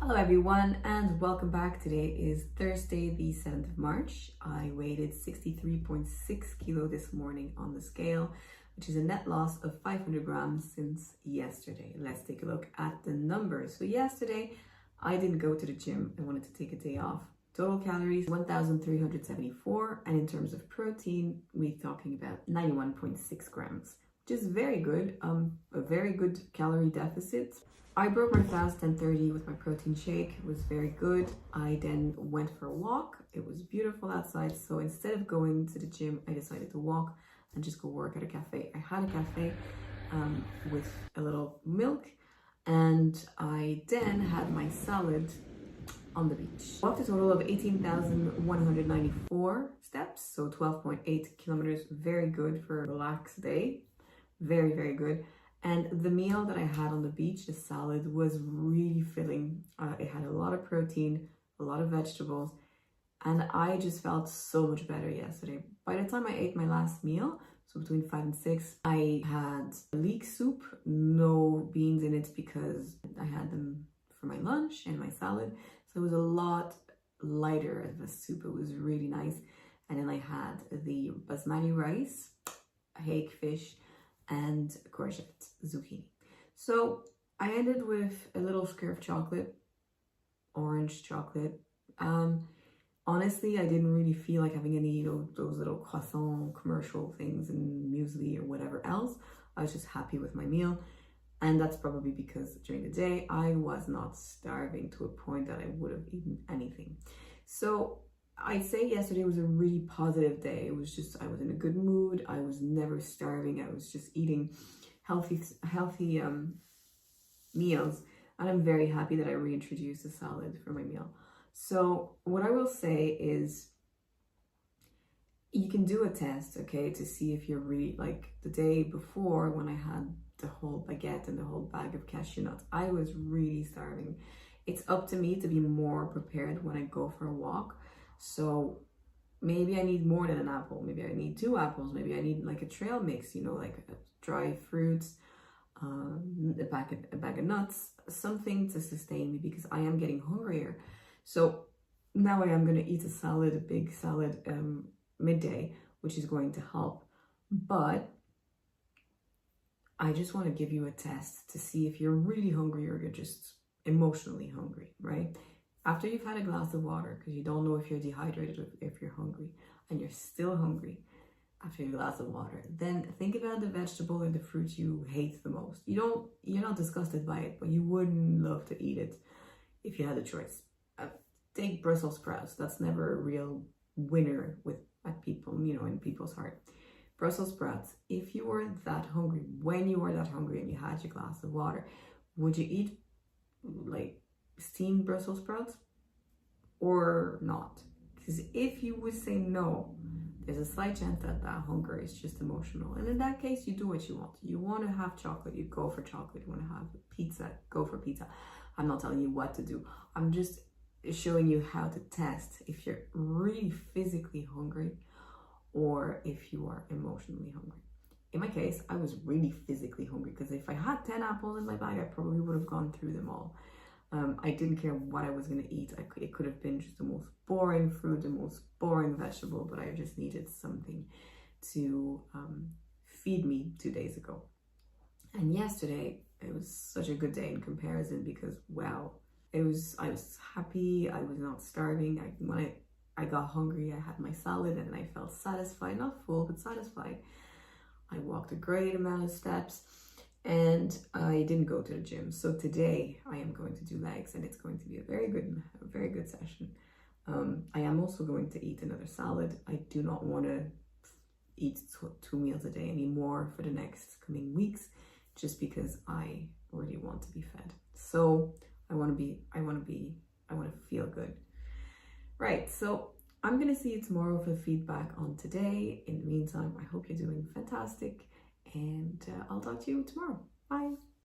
Hello everyone and welcome back. Today is Thursday the 7th of March. I weighed 63.6 kilo this morning on the scale, which is a net loss of 500 grams since yesterday. Let's take a look at the numbers. So yesterday I didn't go to the gym. I wanted to take a day off. Total calories 1,374, and in terms of protein we're talking about 91.6 grams, which is very good. A very good calorie deficit. I broke my fast 10:30 with my protein shake. It was very good. I then went for a walk. It was beautiful outside, so instead of going to the gym I decided to walk and just go work at a cafe. I had a cafe with a little milk, and I then had my salad on the beach. I walked a total of 18,194 steps, so 12.8 kilometers. Very good for a relaxed day. Very, very good. And the meal that I had on the beach, the salad, was really filling. It had a lot of protein, a lot of vegetables, and I just felt so much better yesterday. By the time I ate my last meal, so between 5 and 6, I had leek soup, no beans in it because I had them for my lunch and my salad. So it was a lot lighter of a soup. It was really nice. And then I had the basmati rice, hake fish, and courgette, zucchini. So I ended with a little square of chocolate, orange chocolate. Honestly, I didn't really feel like having any of those little croissant commercial things and muesli or whatever else. I was just happy with my meal, and that's probably because during the day I was not starving to a point that I would have eaten anything. So I'd say yesterday was a really positive day. It was just, I was in a good mood. I was never starving. I was just eating healthy meals. And I'm very happy that I reintroduced a salad for my meal. So what I will say is you can do a test, okay, to see if you're really, like the day before when I had the whole baguette and the whole bag of cashew nuts, I was really starving. It's up to me to be more prepared when I go for a walk. So maybe I need more than an apple. Maybe I need 2 apples. Maybe I need like a trail mix, like dry fruits, a bag of nuts, something to sustain me because I am getting hungrier. So now I am going to eat a salad, a big salad midday, which is going to help. But I just want to give you a test to see if you're really hungry or you're just emotionally hungry, right? After you've had a glass of water, because you don't know if you're dehydrated or if you're hungry, and you're still hungry after your glass of water, then think about the vegetable or the fruit you hate the most. You're not disgusted by it, but you wouldn't love to eat it if you had a choice. Take Brussels sprouts. That's never a real winner at people, in people's heart. Brussels sprouts. If you were that hungry, when you were that hungry and you had your glass of water, would you eat like steamed Brussels sprouts or not? Because if you would say no, there's a slight chance that hunger is just emotional, and in that case you do what you want. You want to have chocolate, you go for chocolate. You want to have pizza, go for pizza. I'm not telling you what to do. I'm just showing you how to test if you're really physically hungry or if you are emotionally hungry. In my case, I was really physically hungry because if I had 10 apples in my bag, I probably would have gone through them all. I didn't care what I was going to eat. It could have been just the most boring fruit, the most boring vegetable, but I just needed something to feed me 2 days ago. And yesterday, it was such a good day in comparison because, wow, I was happy. I was not starving. When I got hungry, I had my salad and I felt satisfied, not full, but satisfied. I walked a great amount of steps. And I didn't go to the gym. So today I am going to do legs, and it's going to be a very good session. I am also going to eat another salad. I do not want to eat 2 meals a day anymore for the next coming weeks, just because I really want to be fed. So I want to feel good. Right. So I'm going to see you tomorrow for feedback on today. In the meantime, I hope you're doing fantastic. And I'll talk to you tomorrow. Bye.